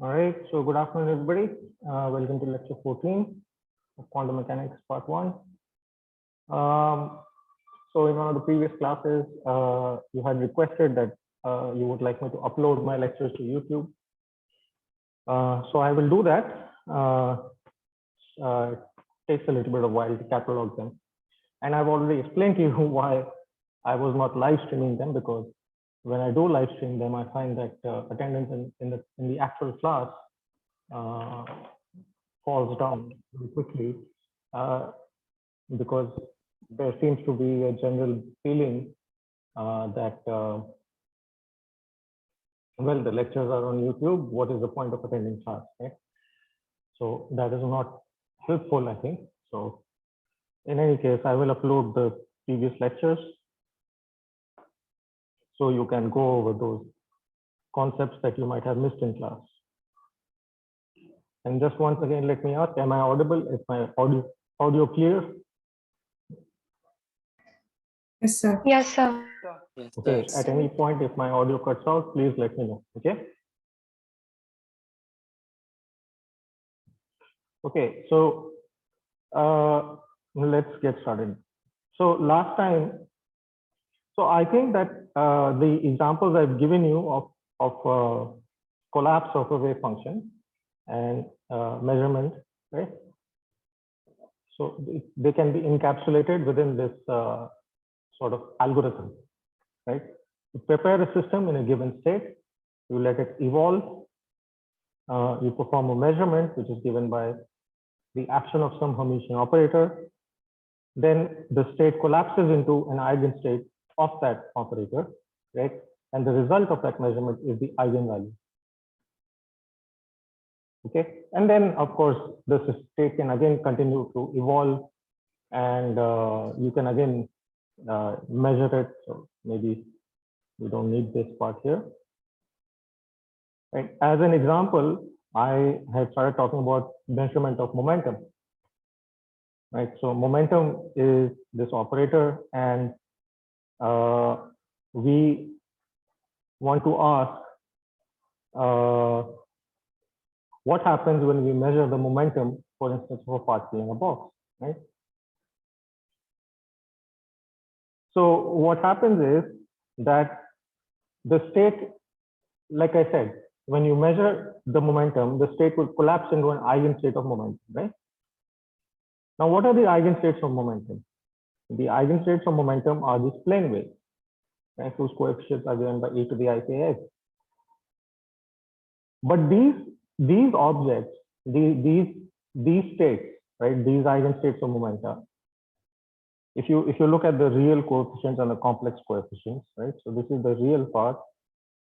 All right, so good afternoon, everybody. Welcome to lecture 14 of quantum mechanics part 1. So in one of the previous classes, you had requested that you would like me to upload my lectures to YouTube. So I will do that. It takes a little bit of while to catalog them. And I've already explained to you why I was not live streaming them, because when I do live stream them, I find that attendance in the actual class falls down very quickly, because there seems to be a general feeling that well, the lectures are on YouTube. What is the point of attending class, right? So that is not helpful, I think. So in any case, I will upload the previous lectures so you can go over those concepts that you might have missed in class. And just once again, let me ask, am I audible? Is my audio clear? Yes, sir. Yes, sir. Yes, Okay, sir. at any point, if my audio cuts out, please let me know, okay? Okay, so let's get started. So last time, so I think that the examples I've given you of collapse of a wave function and measurement, right? So they can be encapsulated within this sort of algorithm, right? You prepare a system in a given state, you let it evolve, you perform a measurement which is given by the action of some Hermitian operator, then the state collapses into an eigenstate of that operator, right? And the result of that measurement is the eigenvalue. Okay, and then of course the state can again continue to evolve, and you can again measure it. So maybe we don't need this part here. Right. As an example, I had started talking about measurement of momentum. Right. So momentum is this operator, and we want to ask what happens when we measure the momentum, for instance, of a particle in a box, right? So what happens is that the state, like I said, when you measure the momentum, the state will collapse into an eigenstate of momentum, right? Now, what are the eigenstates of momentum? The eigenstates of momentum are these plane waves, right, whose coefficients are given by e to the ikx. But these objects, these states, right, these eigenstates of momentum, if you look at the real coefficients and the complex coefficients, right? So this is the real part,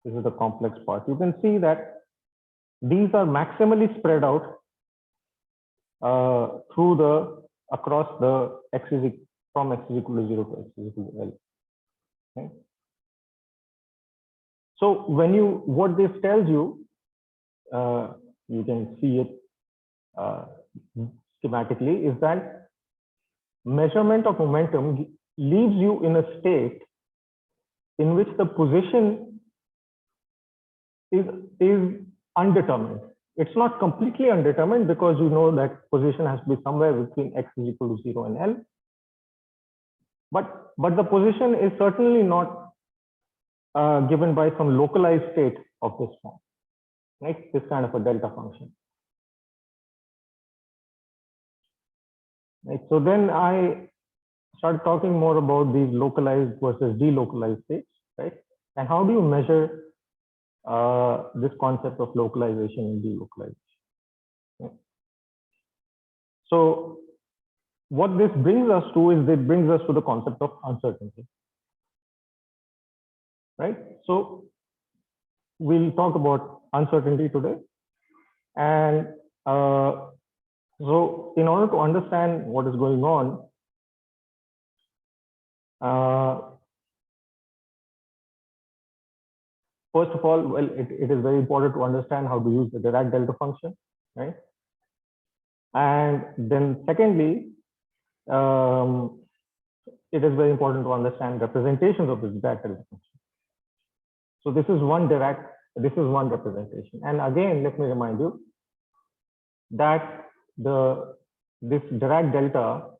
this is the complex part. You can see that these are maximally spread out across the from x is equal to 0 to x is equal to L. Okay? So what this tells you, you can see it schematically, is that measurement of momentum leaves you in a state in which the position is undetermined. It's not completely undetermined, because you know that position has to be somewhere between x is equal to 0 and L. But the position is certainly not given by some localized state of this form, right? This kind of a delta function. Right. So then I started talking more about these localized versus delocalized states, right? And how do you measure this concept of localization and delocalization? Right. So what this brings us to is, it brings us to the concept of uncertainty, right? So we'll talk about uncertainty today. And so in order to understand what is going on, first of all, well, it is very important to understand how to use the Dirac delta function, right? And then secondly, it is very important to understand representations of this Dirac delta function. So this is one Dirac This is one representation. And again, let me remind you that this Dirac delta,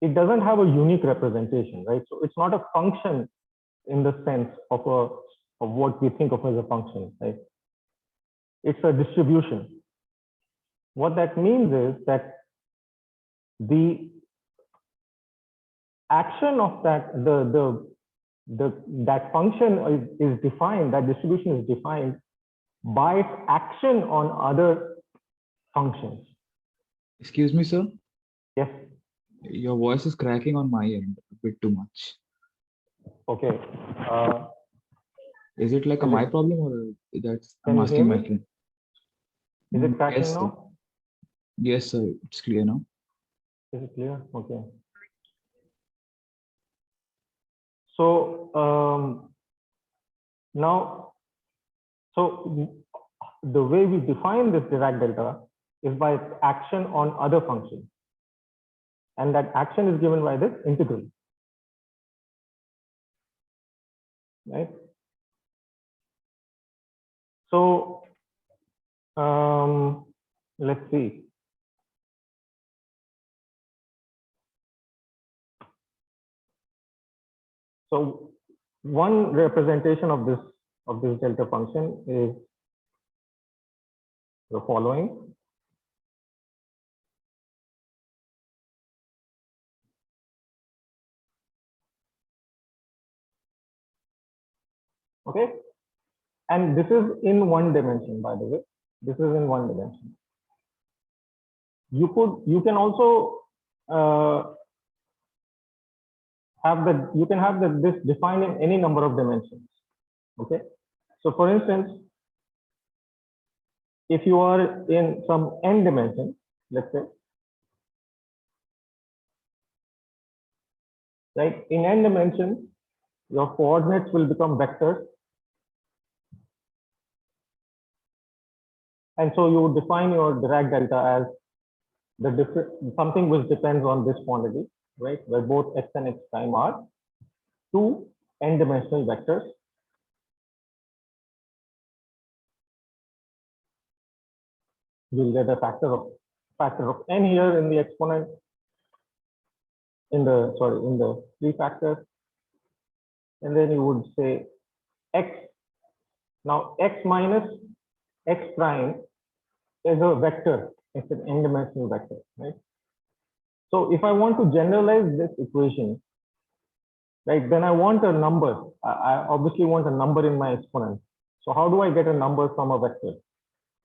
it doesn't have a unique representation, right? So it's not a function in the sense of what we think of as a function, right? It's a distribution. What that means is that the action of that that function is defined, that distribution is defined by its action on other functions. Excuse me, sir. Yes. Your voice is cracking on my end a bit too much. Okay. Is it like my problem or that's I'm asking my friend? Is it cracking yes, now? Sir. Yes, sir. It's clear now. Is it clear? Okay. So now, so the way we define this Dirac delta is by its action on other functions. And that action is given by this integral. Right? So let's see. So one representation of this delta function is the following. Okay, and this is in one dimension, by the way. This is in one dimension. You can also have this defined in any number of dimensions. Okay, so for instance, if you are in some n dimension, let's say, right, in n dimension, your coordinates will become vectors. And so you would define your Dirac delta as something which depends on this quantity, right, where both x and x prime are two n-dimensional vectors. You'll get a factor of n here in the exponent, in the three factors, and then you would say x. Now x minus x prime is a vector. It's an n-dimensional vector, right? So if I want to generalize this equation, right, then I want a number. I obviously want a number in my exponent. So how do I get a number from a vector?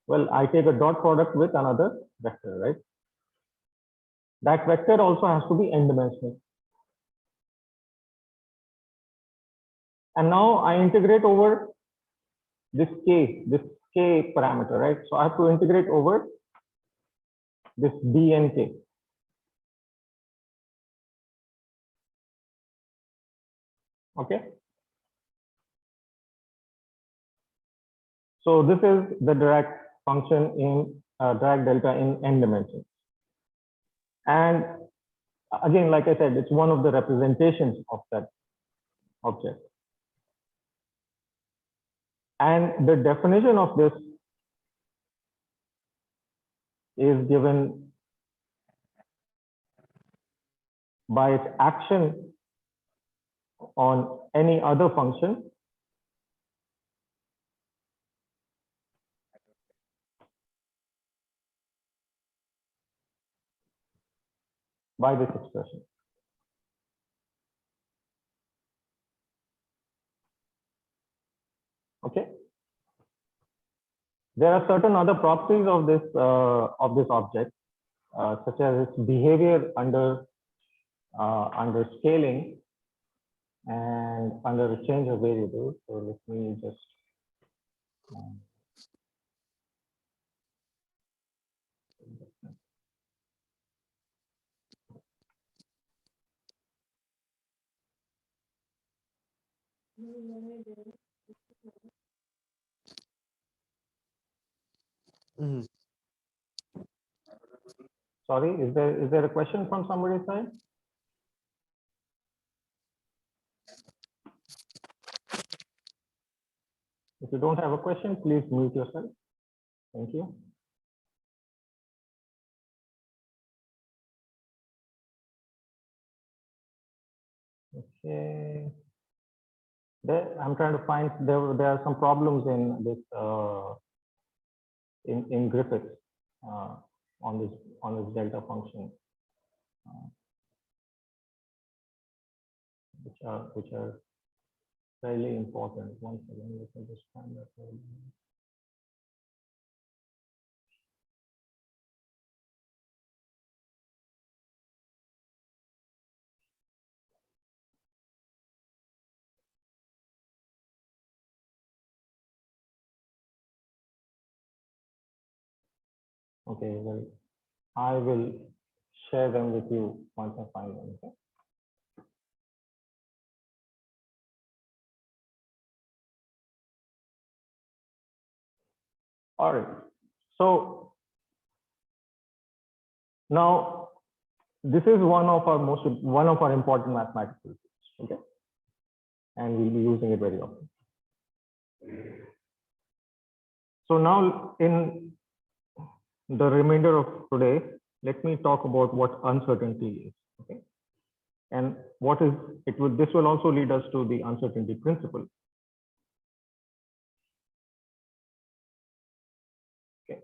Well, I take a dot product with another vector, right? That vector also has to be n-dimensional. And now I integrate over this k parameter, right? So I have to integrate over this dnk. Okay. So this is the Dirac function in Dirac delta in n dimensions. And again, like I said, it's one of the representations of that object. And the definition of this is given by its action on any other function by this expression. Okay. There are certain other properties of this object, such as its behavior under scaling and under a change of variables. So let me just Sorry, is there a question from somebody's side? If you don't have a question, please mute yourself. Thank you. Okay. I'm trying to find, there are some problems in this in Griffith on this delta function, which are fairly important. Once again, let me just find that. Okay, well, I will share them with you once I find them. Okay? All right. So now this is one of our important mathematical tools. Okay, and we'll be using it very often. So now in the remainder of today, let me talk about what uncertainty is. Okay, and what is it? This will also lead us to the uncertainty principle. Okay.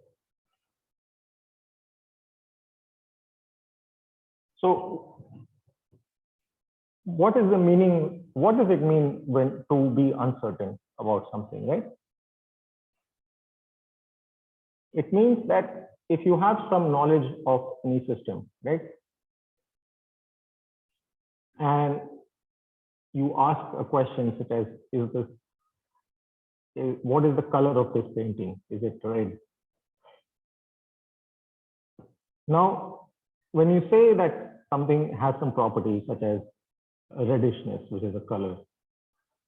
So what is the meaning? What does it mean when to be uncertain about something, right? It means that if you have some knowledge of any system, right, and you ask a question such as, what is the color of this painting? Is it red? Now, when you say that something has some properties such as reddishness, which is a color,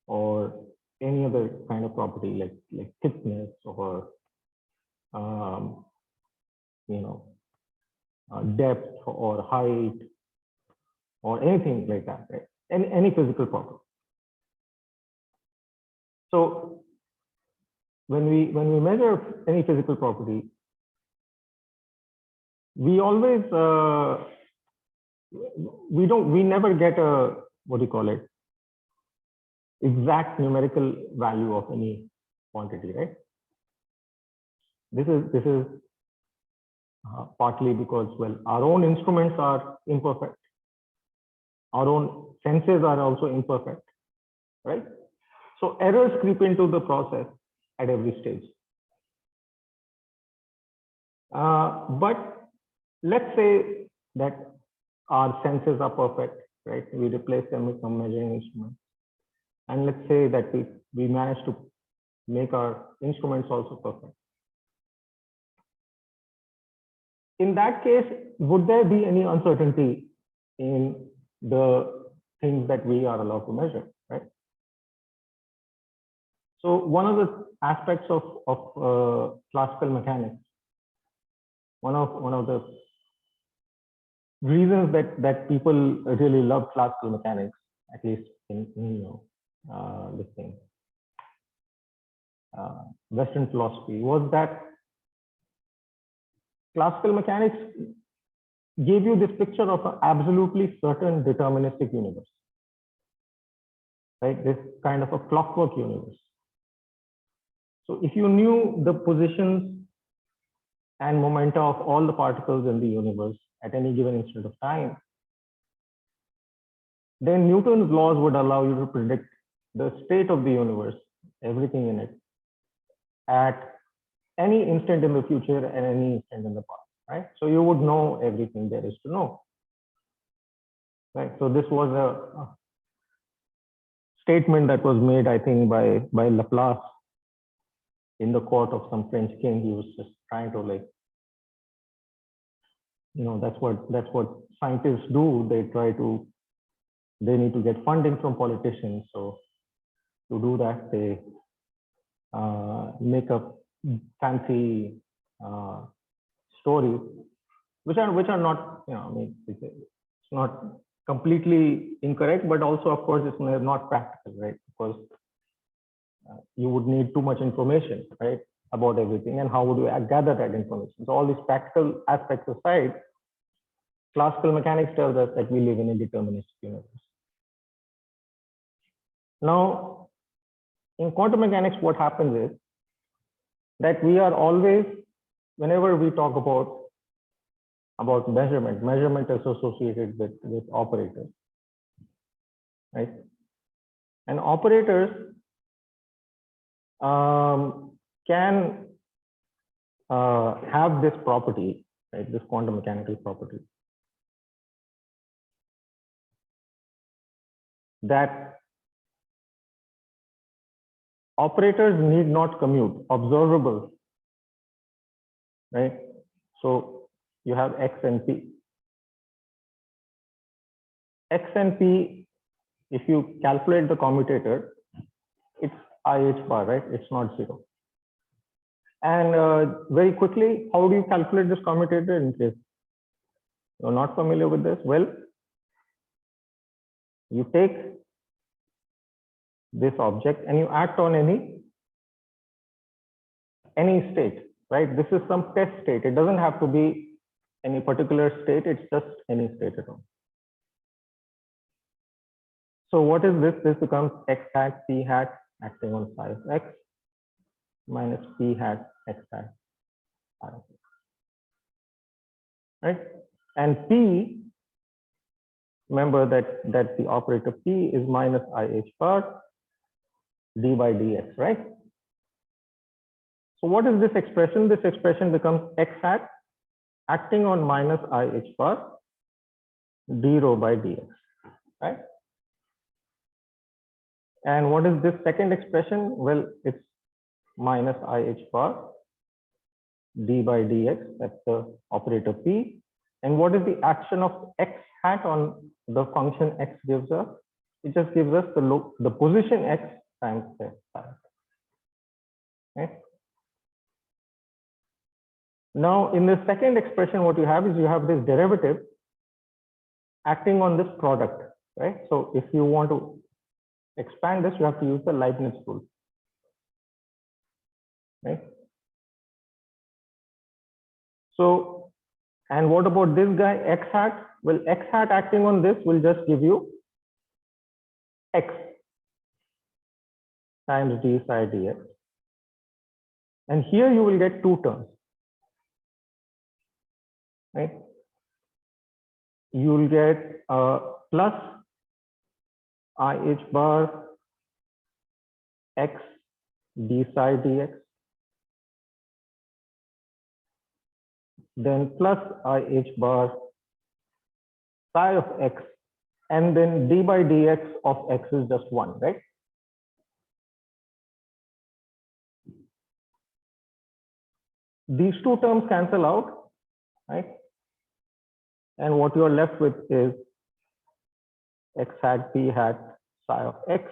or any other kind of property like thickness or depth or height or anything like that, right? Any physical property. So when we measure any physical property, we always we never get a, what do you call it, exact numerical value of any quantity, right? This is partly because, well, our own instruments are imperfect. Our own senses are also imperfect, right? So errors creep into the process at every stage. But let's say that our senses are perfect, right? We replace them with some measuring instruments. And let's say that we manage to make our instruments also perfect. In that case, would there be any uncertainty in the things that we are allowed to measure, right? So one of the aspects of classical mechanics, one of the reasons that people really love classical mechanics, at least in this thing, Western philosophy, was that classical mechanics gave you this picture of an absolutely certain deterministic universe, right? This kind of a clockwork universe. So if you knew the positions and momenta of all the particles in the universe at any given instant of time, then Newton's laws would allow you to predict the state of the universe, everything in it, at any instant in the future and any instant in the past, right? So you would know everything there is to know, right? So this was a statement that was made, I think, by Laplace in the court of some French king. He was just trying to, like, that's what scientists do. They need to get funding from politicians. So to do that, they make up fancy stories, which are not, it's not completely incorrect, but also, of course, it's not practical, right? Because you would need too much information, right, about everything, and how would you gather that information? So all these practical aspects aside, classical mechanics tells us that we live in a deterministic universe. Now, in quantum mechanics, what happens is that we are always, whenever we talk about measurement is associated with operators, right? And operators can have this property, right? This quantum mechanical property, that operators need not commute, observable, right? So you have X and P. X and P, if you calculate the commutator, it's IH bar, right? It's not zero. And very quickly, how do you calculate this commutator in case you're not familiar with this? Well, you take this object and you act on any state, right? This is some test state. It doesn't have to be any particular state. It's just any state at all. So what is this? This becomes X hat P hat acting on psi of X minus P hat X hat psi of X, right? And P, remember that the operator P is minus IH bar d by dx, right? So what is this expression? This expression becomes X hat acting on minus IH bar d rho by dx, right? And what is this second expression? Well, it's minus IH bar d by dx, that's the operator P. And what is the action of X hat on the function X gives us? It just gives us the position X times the psi. Okay. Now, in the second expression, what you have is you have this derivative acting on this product, right? So if you want to expand this, you have to use the Leibniz rule, right? So, and what about this guy, X hat? Well, X hat acting on this will just give you X times d psi dx. And here you will get two terms, right? You will get plus IH bar X d psi dx, then plus IH bar psi of X, and then d by dx of X is just 1, right? These two terms cancel out, right? And what you are left with is X hat P hat psi of X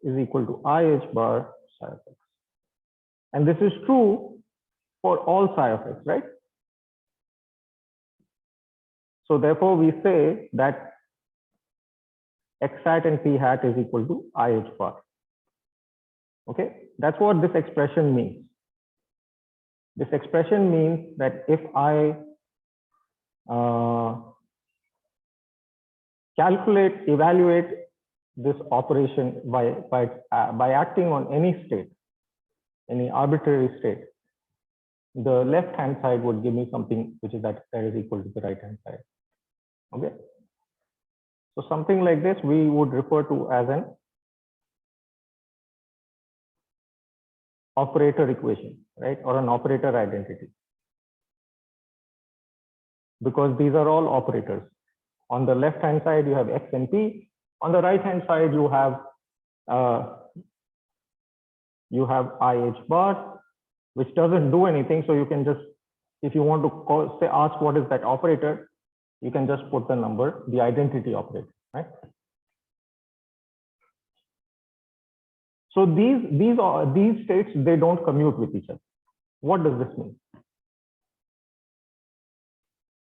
is equal to IH bar psi of X. And this is true for all psi of X, right? So therefore, we say that X hat and P hat is equal to IH bar. Okay, that's what this expression means. This expression means that if I evaluate this operation by acting on any state, any arbitrary state, the left hand side would give me something which is that is equal to the right hand side. Okay, so something like this we would refer to as an operator equation, right, or an operator identity, because these are all operators. On the left hand side you have X and P. On the right hand side you have IH bar, which doesn't do anything. So you can just, if you want to ask what is that operator, you can just put the number, the identity operator, right? So these states, they don't commute with each other. What does this mean?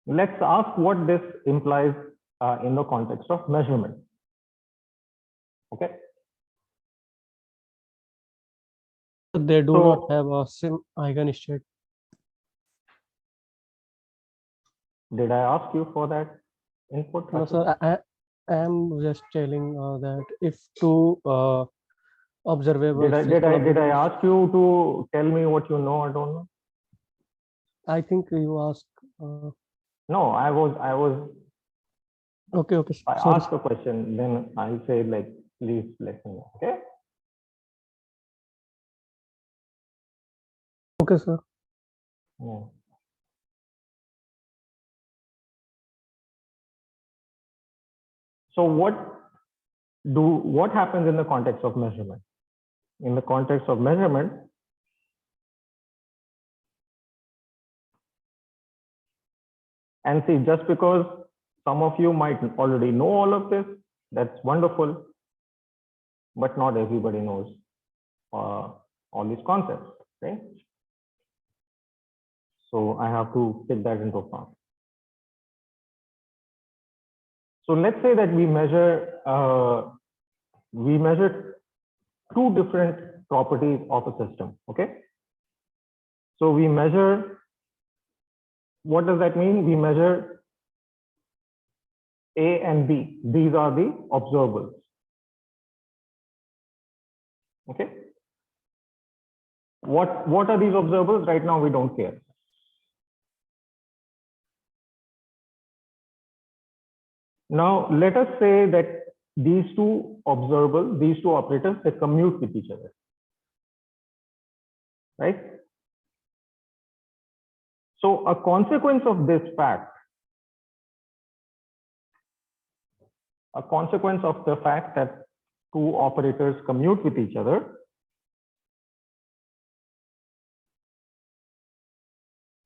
Let's ask what this implies in the context of measurement. Okay. They do So- not have a sim eigenstate. Did I ask you for that input? No, Ashok? sir. I am just telling that if two observable Did I physical did I observables, ask you to tell me what you know or don't know? I think you ask. No, I was Okay, okay. I Sorry. asked a question, then I say like, please let me know. Okay. Okay, sir. Yeah. So what happens in the context of measurement? In the context of measurement, and see, just because some of you might already know all of this, that's wonderful, but not everybody knows all these concepts, right? So I have to take that into account. So let's say that we measure two different properties of a system. Okay. So we measure. What does that mean? We measure A and B. These are the observables. Okay. What are these observables? Right now we don't care. Now let us say that these two observables, these two operators, they commute with each other, right? So a consequence of this fact, a consequence of the fact that two operators commute with each other.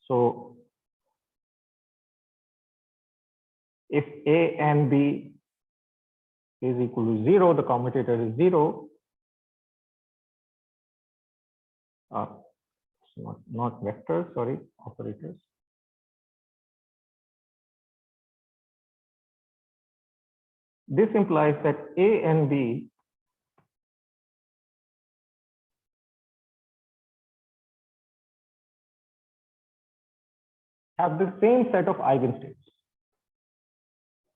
So if A and B is equal to 0, the commutator is 0. Not vectors, sorry, operators. This implies that A and B have the same set of eigenstates.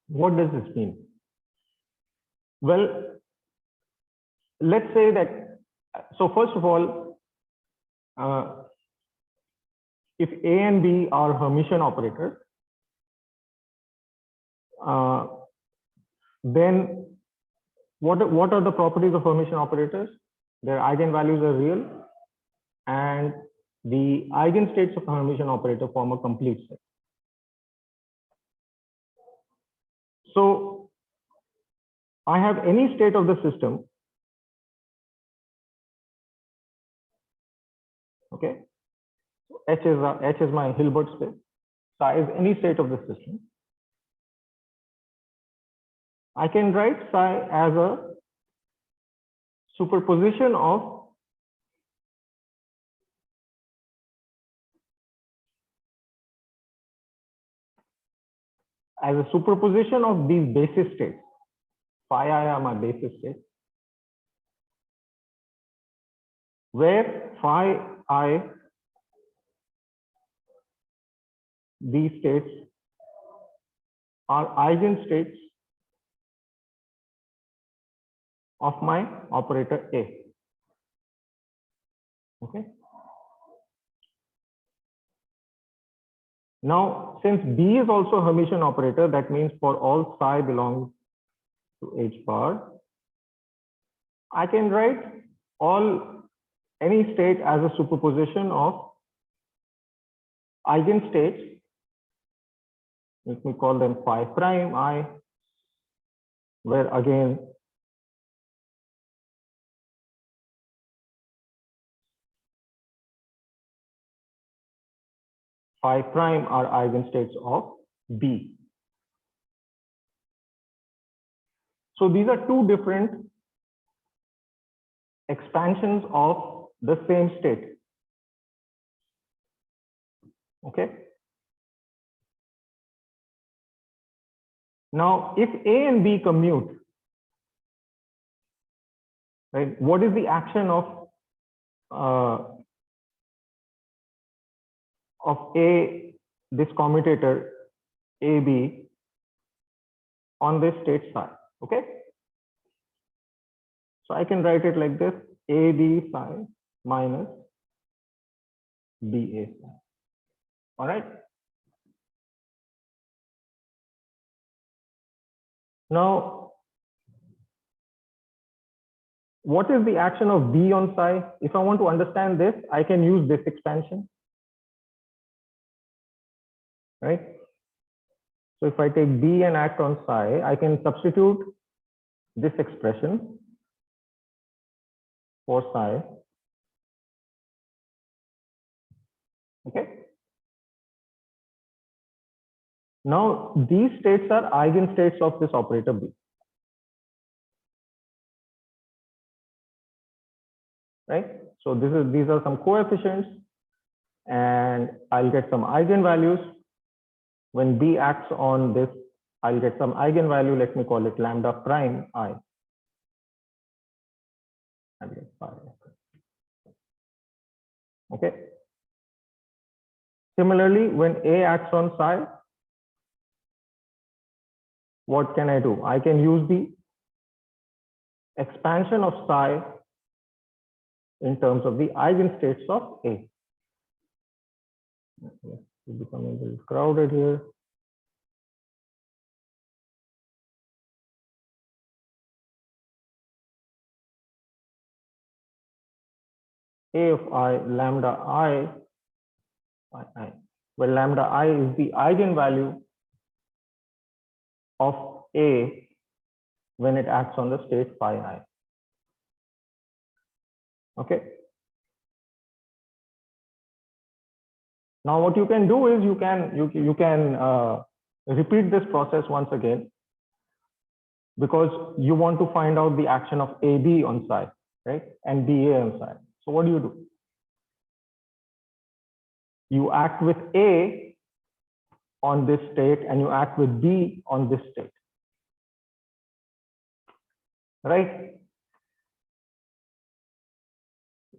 What does this mean? Well, let's say that, so first of all, if A and B are Hermitian operators, then what are the properties of Hermitian operators? Their eigenvalues are real, and the eigenstates of a Hermitian operator form a complete set. So I have any state of the system. Okay, H is my Hilbert space. Psi is any state of the system. I can write psi as a superposition of these basis states. Phi I are my basis states, where phi I, these states are eigenstates of my operator A. Okay. Now, since B is also a Hermitian operator, that means for all psi belongs to H bar, I can write any state as a superposition of eigenstates. Let me call them phi prime I, where again phi prime are eigenstates of B. So these are two different expansions of the same state. Okay. Now, if A and B commute, right, what is the action of of this commutator AB on this state psi. Okay. So I can write it like this: AB psi minus BA psi. All right. Now, what is the action of B on psi? If I want to understand this, I can use this expansion, right? So if I take B and act on psi, I can substitute this expression for psi. Okay. Now these states are eigenstates of this operator B. Right? So these are some coefficients, and I'll get some eigenvalues. When B acts on this, I'll get some eigenvalue. Let me call it lambda prime I. Okay. Similarly, when A acts on psi, what can I do? I can use the expansion of psi in terms of the eigenstates of A. It's becoming a little crowded here. A of I, lambda I, where lambda I is the eigenvalue of A when it acts on the state phi I. Okay. Now what you can do is you can repeat this process once again, because you want to find out the action of AB on psi, right, and BA on psi. So what do? You act with A on this state and you act with B on this state, right?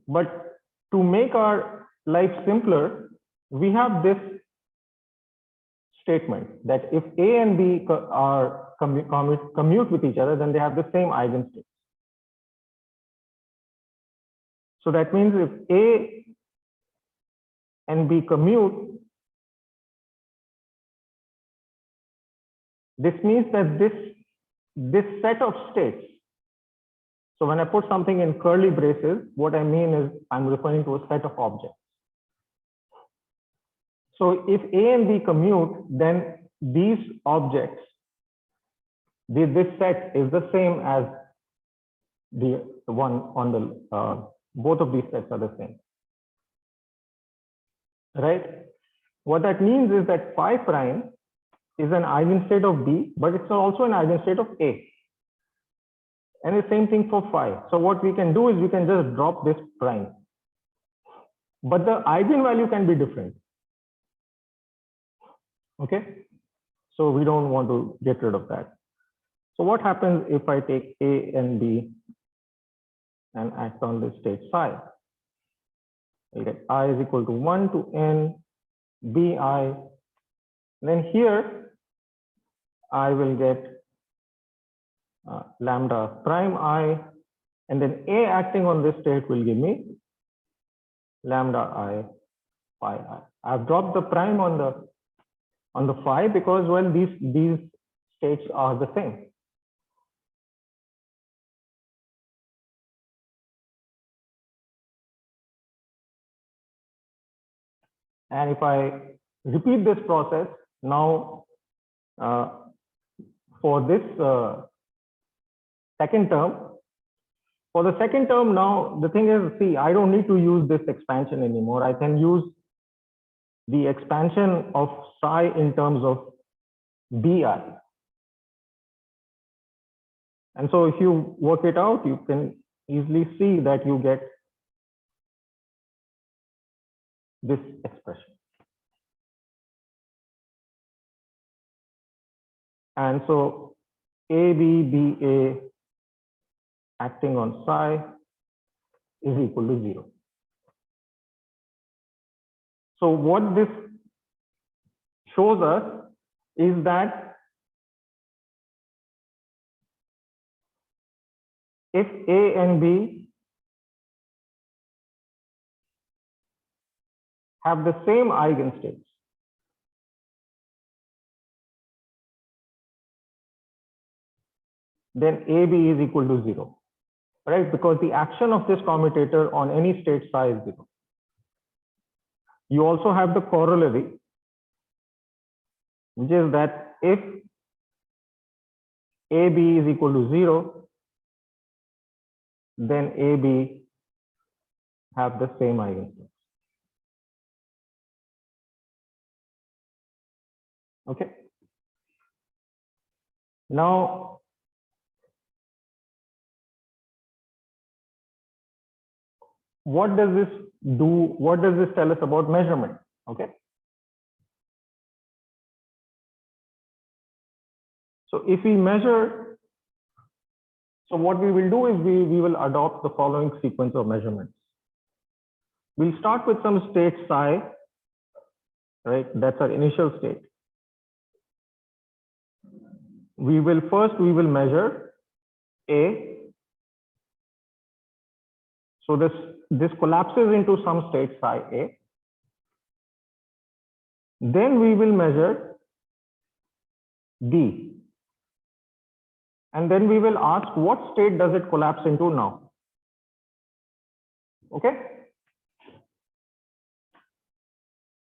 But to make our life simpler, we have this statement that if A and B are commute with each other, then they have the same eigenstate. So that means if A and B commute, this means that this set of states. So when I put something in curly braces, what I mean is I'm referring to a set of objects. So if A and B commute, then these objects, this set is the same as the one on the, both of these sets are the same, right? What that means is that phi prime is an eigenstate of B, but it's also an eigenstate of A. And the same thing for phi. So what we can do is we can just drop this prime, but the eigenvalue can be different. Okay, so we don't want to get rid of that. So what happens if I take A and B and act on this state phi? I'll get I is equal to 1 to n bi. Then here I will get lambda prime I, and then A acting on this state will give me lambda I phi I. I've dropped the prime on the phi because, well, these states are the same. And if I repeat this process now for this second term, now the thing is, see, I don't need to use this expansion anymore. I can use the expansion of psi in terms of bi. And so if you work it out, you can easily see that you get this expression. And so ABBA acting on psi is equal to 0. So what this shows us is that if A and B have the same eigenstates, then AB is equal to 0, right? Because the action of this commutator on any state psi is 0. You also have the corollary, which is that if AB is equal to 0, then AB have the same eigenstates. Okay. Now, what does this do? What does this tell us about measurement? Okay. So if we measure, so what we will do is we will adopt the following sequence of measurements. We'll start with some state psi, right? That's our initial state. We will measure A. So this collapses into some state psi A. Then we will measure B. And then we will ask what state does it collapse into now? Okay.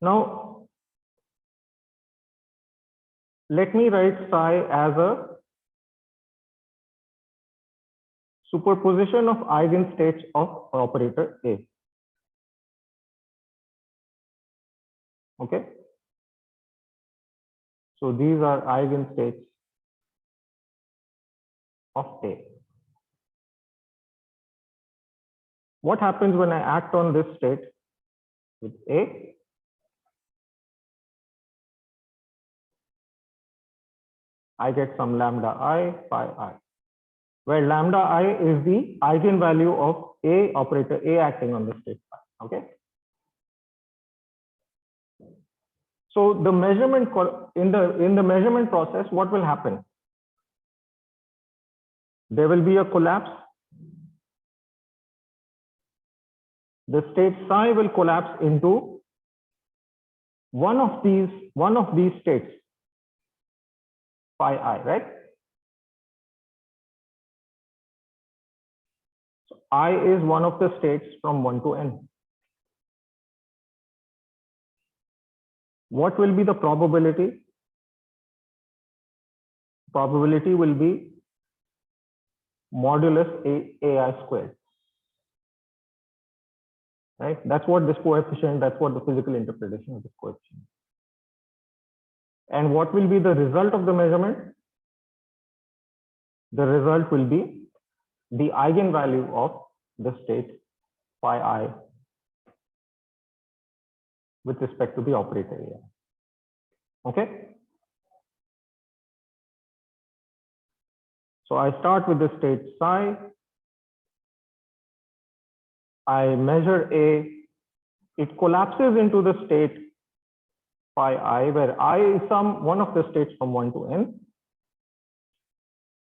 Now, let me write psi as a superposition of eigenstates of operator A. Okay. So these are eigenstates of A. What happens when I act on this state with A? I get some lambda I, phi I, where lambda I is the eigenvalue of A, operator A acting on the state phi. Okay. So the measurement in the measurement process, what will happen? There will be a collapse. The state psi will collapse into one of these states, phi I, right? So I is one of the states from 1 to n. What will be the probability? Probability will be modulus AI squared. Right? That's what this coefficient, that's what the physical interpretation of this coefficient. And what will be the result of the measurement? The result will be the eigenvalue of the state phi I with respect to the operator A. Okay. So I start with the state psi. I measure A. It collapses into the state phi I, where I is one of the states from 1 to n,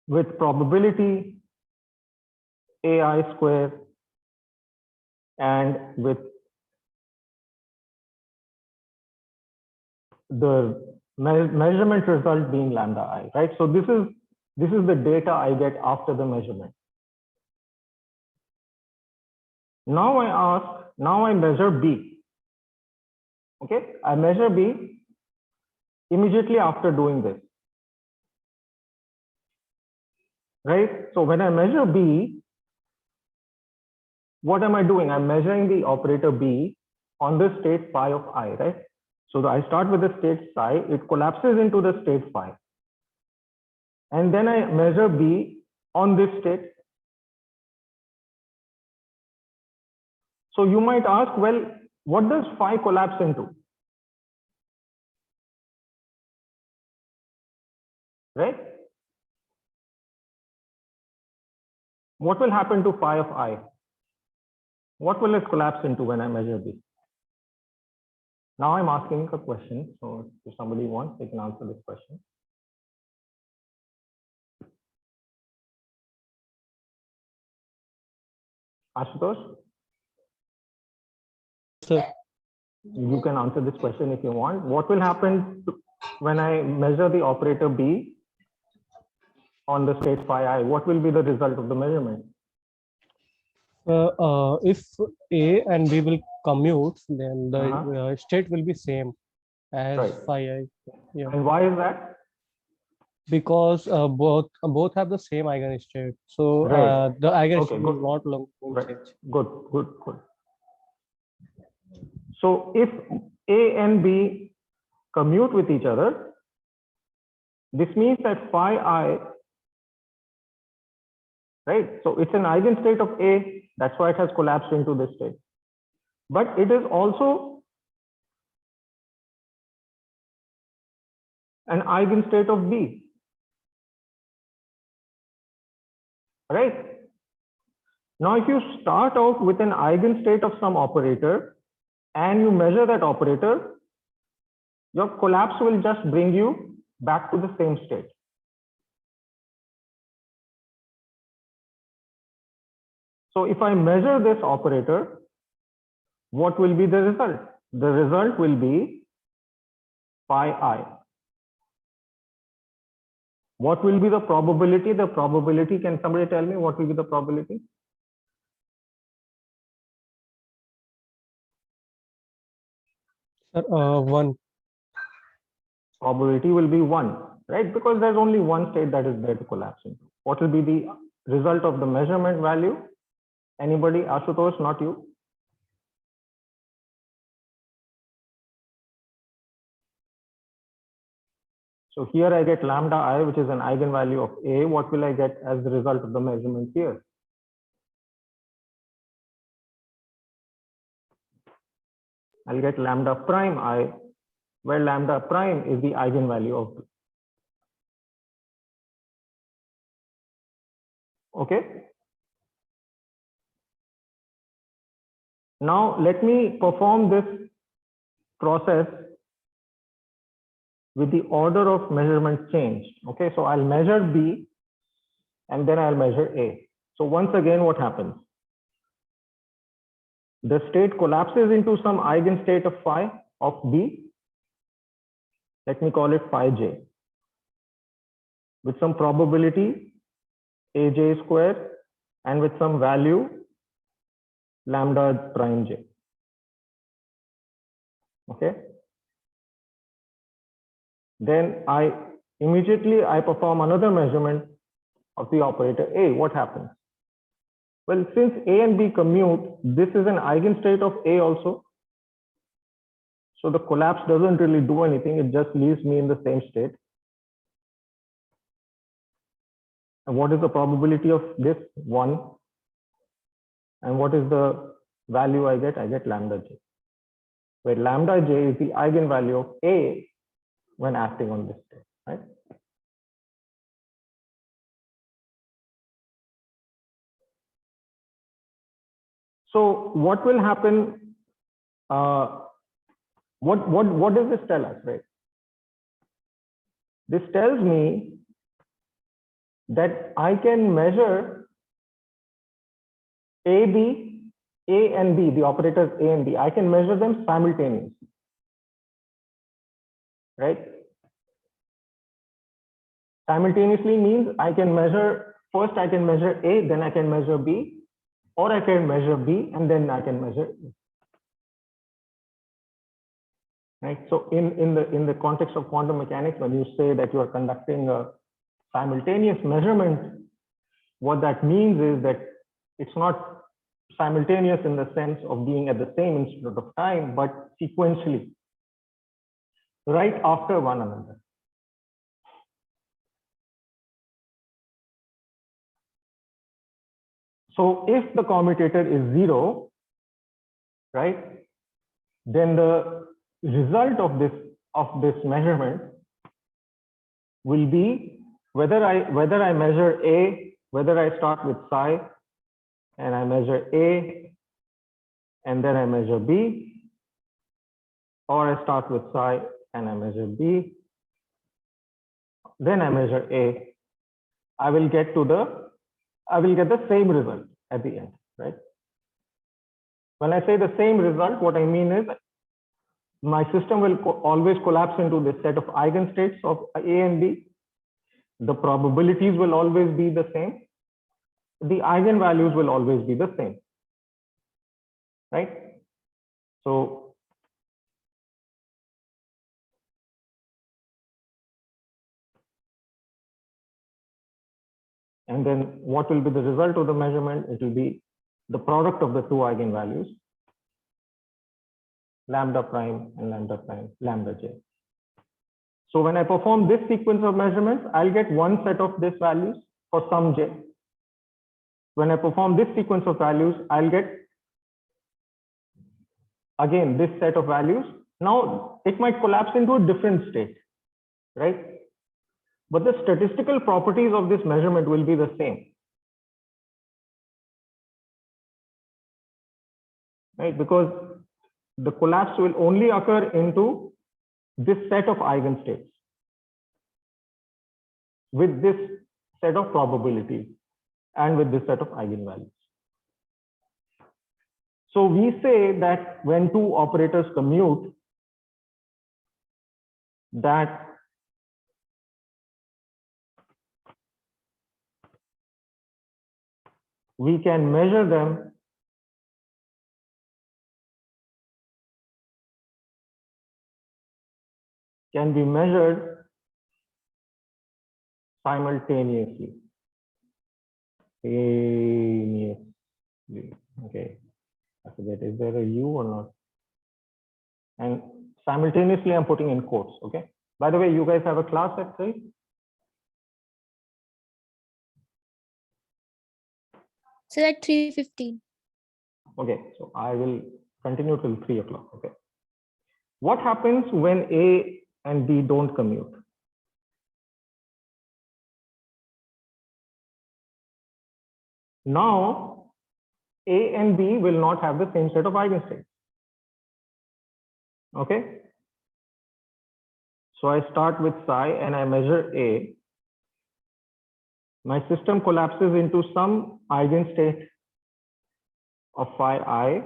with probability AI square and with the measurement result being lambda I, right? So this is the data I get after the measurement. Now I measure B. Okay, I measure B immediately after doing this. Right? So when I measure B, what am I doing? I'm measuring the operator B on the state phi of I, right? So I start with the state psi, it collapses into the state phi. And then I measure B on this state. So you might ask, well, what does phi collapse into? Right? What will happen to phi of I? What will it collapse into when I measure B? Now I'm asking a question. So if somebody wants, they can answer this question. Ashutosh, So you can answer this question if you want. What will happen when I measure the operator B on the state phi I? What will be the result of the measurement? if A and B will commute, then the Uh-huh. state will be same as Right. phi I. Yeah, And why is that? because both have the same eigenstate. So Right. the eigenstate Okay, will good. not long Right. change. Good, good, good. So if A and B commute with each other, this means that phi I, right? So it's an eigenstate of A. That's why it has collapsed into this state. But it is also an eigenstate of B, right? Now, if you start out with an eigenstate of some operator and you measure that operator, your collapse will just bring you back to the same state. So if I measure this operator, what will be the result? The result will be phi I. What will be the probability? The probability, can somebody tell me what will be the probability? Sir, 1. Probability will be 1, right? Because there's only one state that is there to collapse into. What will be the result of the measurement value? Anybody? Ashutosh, not you. So here I get lambda I, which is an eigenvalue of A. What will I get as the result of the measurement here? I'll get lambda prime I, where lambda prime is the eigenvalue of. Okay. Now let me perform this process with the order of measurement changed. Okay, so I'll measure B and then I'll measure A. So once again, what happens? The state collapses into some eigenstate of phi of B. Let me call it phi j. With some probability aj square and with some value lambda prime j. Okay. Then I immediately perform another measurement of the operator A. What happens? Well, since A and B commute, this is an eigenstate of A also. So the collapse doesn't really do anything. It just leaves me in the same state. And what is the probability of this? 1. And what is the value I get? I get lambda j, where lambda j is the eigenvalue of A when acting on this state, right? So what will happen? What does this tell us, right? This tells me that I can measure A and B, the operators A and B. I can measure them simultaneously, right? Simultaneously means I can measure, first I can measure A, then I can measure B, or I can measure B and then I can measure A. Right. So in the context of quantum mechanics, when you say that you are conducting a simultaneous measurement, what that means is that it's not simultaneous in the sense of being at the same instant of time, but sequentially, right after one another. So if the commutator is 0, right, then the result of this measurement will be whether I measure A, whether I start with psi and I measure A and then I measure B, or I start with psi and I measure B, then I measure A, I will get the same result at the end, right? When I say the same result, what I mean is my system will always collapse into this set of eigenstates of A and B. The probabilities will always be the same. The eigenvalues will always be the same, right? So and then what will be the result of the measurement? It will be the product of the two eigenvalues, lambda prime and lambda prime, lambda j. So when I perform this sequence of measurements, I'll get one set of these values for some j. When I perform this sequence of values, I'll get again this set of values. Now it might collapse into a different state, right? But the statistical properties of this measurement will be the same, right? Because the collapse will only occur into this set of eigenstates with this set of probabilities and with this set of eigenvalues. So we say that when two operators commute, that we can measure them can be measured simultaneously. Okay, I forget, is there a U or not? And simultaneously, I'm putting in quotes. Okay. By the way, you guys have a class at 3? So at 3:15. Okay, so I will continue till 3 o'clock. Okay. What happens when A and B don't commute? Now, A and B will not have the same set of eigenstates. Okay. So I start with psi and I measure A. My system collapses into some eigenstate of phi I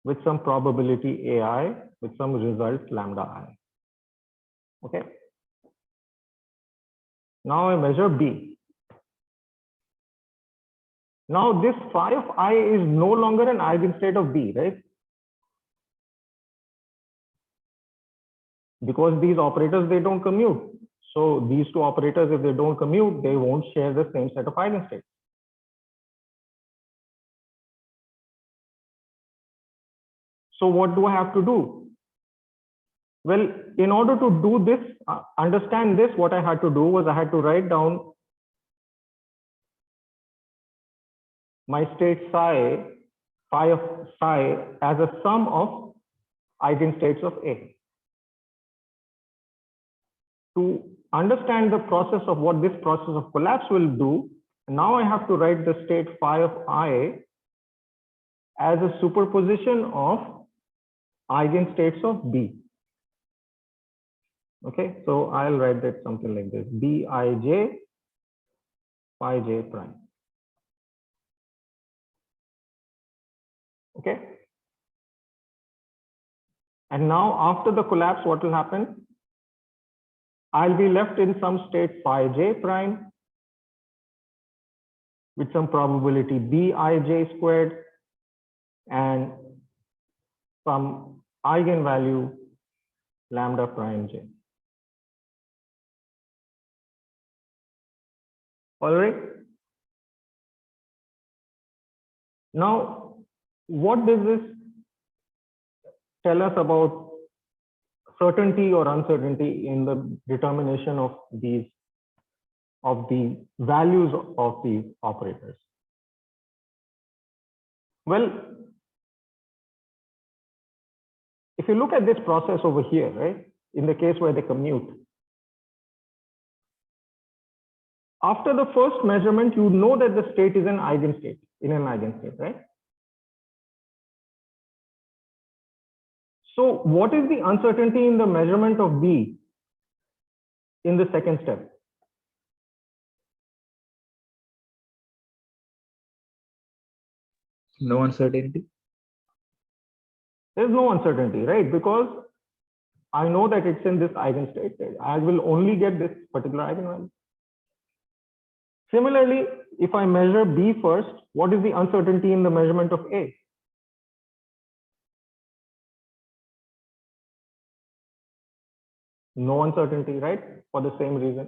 with some probability AI with some result lambda I. Okay. Now I measure B. Now this phi of I is no longer an eigenstate of B, right? Because these operators, they don't commute. So these two operators, if they don't commute, they won't share the same set of eigenstates. So what do I have to do? Well, in order to do this, understand this, what I had to do was I had to write down my state psi of psi as a sum of eigenstates of A. To understand the process of what this process of collapse will do, now I have to write the state phi of I as a superposition of eigenstates of B. Okay, so I'll write that something like this: Bij phi j prime. Okay. And now after the collapse, what will happen? I'll be left in some state phi j prime with some probability Bij squared and some eigenvalue lambda prime j. All right. Now, what does this tell us about certainty or uncertainty in the determination of the values of these operators? Well, if you look at this process over here, right, in the case where they commute, after the first measurement, you know that the state is an eigenstate, right? So what is the uncertainty in the measurement of B in the second step? No uncertainty. There's no uncertainty, right? Because I know that it's in this eigenstate. I will only get this particular eigenvalue. Similarly, if I measure B first, what is the uncertainty in the measurement of A? No uncertainty, right? For the same reason.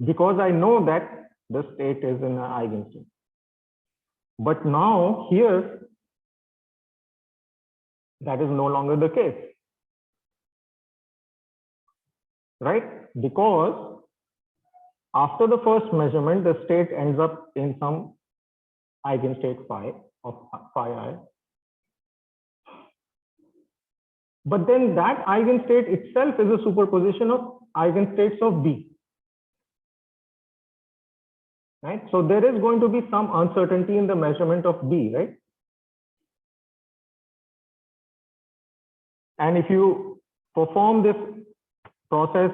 Because I know that the state is in an eigenstate. But now here, that is no longer the case. Right? Because after the first measurement, the state ends up in some eigenstate phi of phi I. But then that eigenstate itself is a superposition of eigenstates of B. Right? So there is going to be some uncertainty in the measurement of B, right? And if you perform this process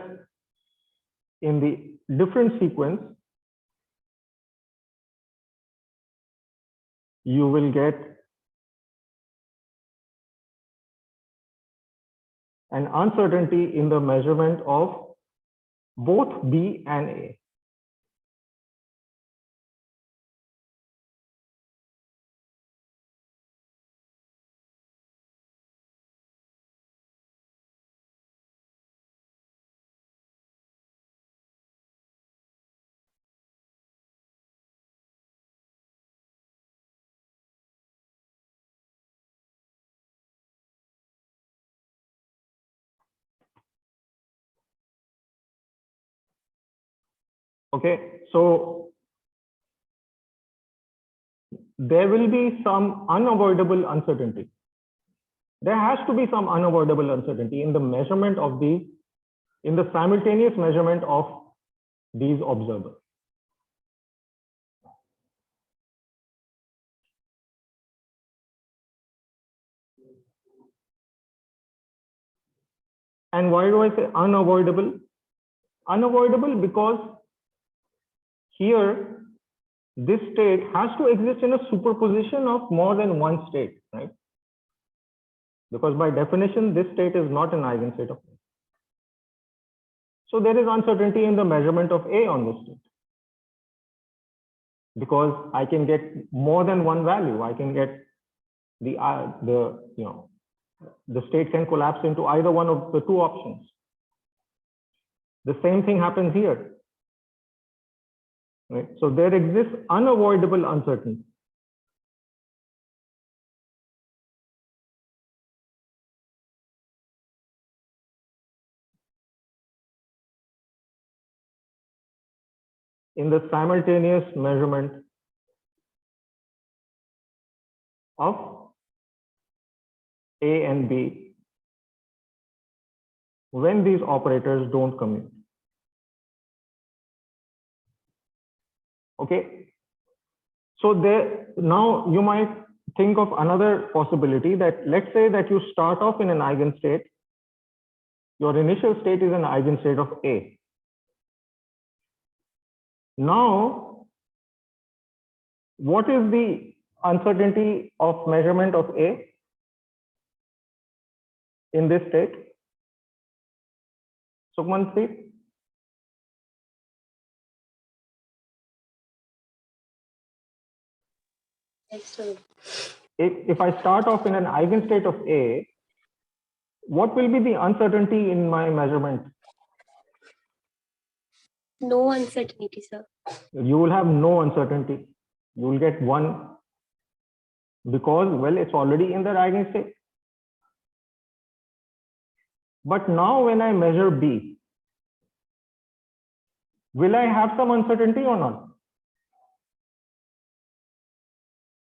in the different sequence, you will get an uncertainty in the measurement of both B and A. Okay, so there will be some unavoidable uncertainty. There has to be some unavoidable uncertainty in the measurement of these, in the simultaneous measurement of these observers. And why do I say unavoidable? Unavoidable because here this state has to exist in a superposition of more than one state, right? Because by definition, this state is not an eigenstate of A. So there is uncertainty in the measurement of A on this state. Because I can get more than one value. I can get the state can collapse into either one of the two options. The same thing happens here. Right? So there exists unavoidable uncertainty. In the simultaneous measurement of A and B when these operators don't commute. Okay. So there, now you might think of another possibility that let's say that you start off in an eigenstate. Your initial state is an eigenstate of A. Now, what is the uncertainty of measurement of A in this state? Sukhman, please. If I start off in an eigenstate of A, what will be the uncertainty in my measurement? No uncertainty, sir. You will have no uncertainty. You will get one because, well, it's already in the eigenstate. But now when I measure B, will I have some uncertainty or not?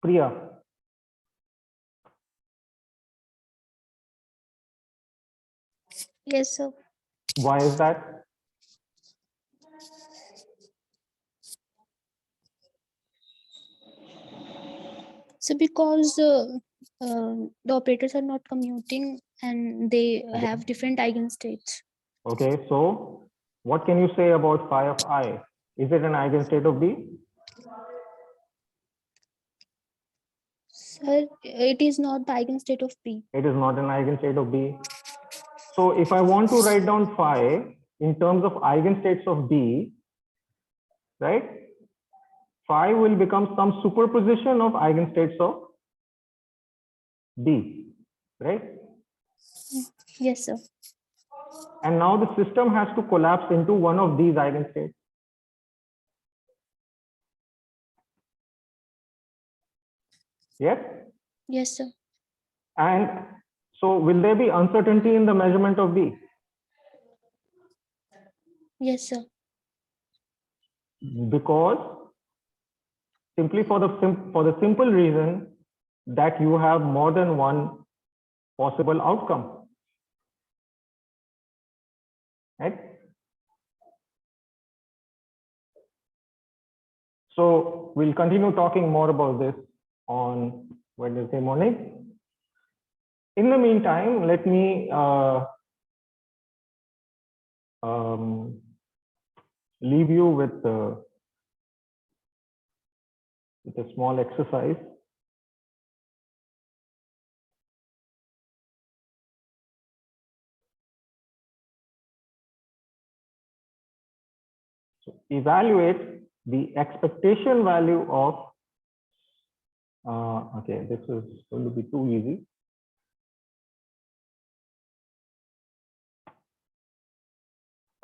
Priya. Yes, sir. Why is that? So because the operators are not commuting and they Okay. have different eigenstates. Okay, so what can you say about phi of I? Is it an eigenstate of B? Sir, it is not the eigenstate of B. It is not an eigenstate of B. So if I want to write down phi in terms of eigenstates of B, right? Phi will become some superposition of eigenstates of B, right? Yes, sir. And now the system has to collapse into one of these eigenstates. Yes? Yes, sir. And so will there be uncertainty in the measurement of B? Yes, sir. Because simply for the simple reason that you have more than one possible outcome, right? So we'll continue talking more about this on Wednesday morning. In the meantime, let me leave you with a small exercise. So evaluate the expectation value of, okay, this is going to be too easy.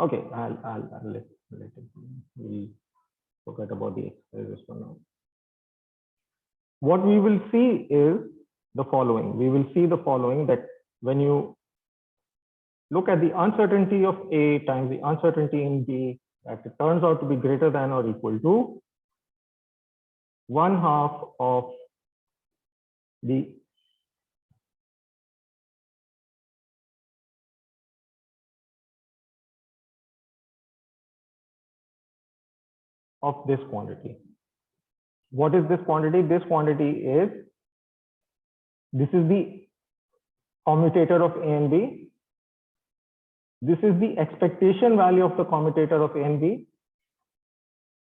Okay, I'll let it be. We'll forget about the exercises for now. What we will see is the following. We will see the following, that when you look at the uncertainty of A times the uncertainty in B, that it turns out to be greater than or equal to 1/2 of the of this quantity. What is this quantity? This quantity is, this is the commutator of A and B. This is the expectation value of the commutator of A and B.